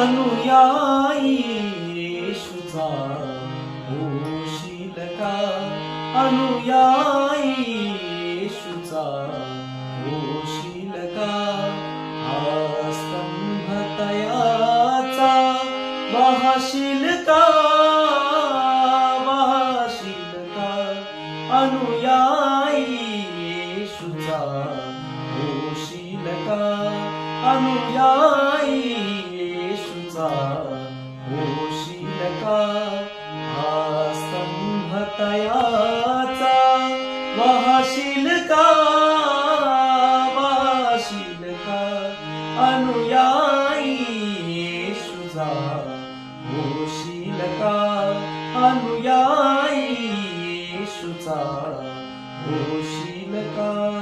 अनुयायी येशूचा होशील का? अनुयायी येशूचा होशील का? हा स्तंभ तयाचा वाहशील का? वाहशील का? अनुयायी येशूचा होशील का? अनुयायी येशूचा होशील का? हा स्तंभ तयाचा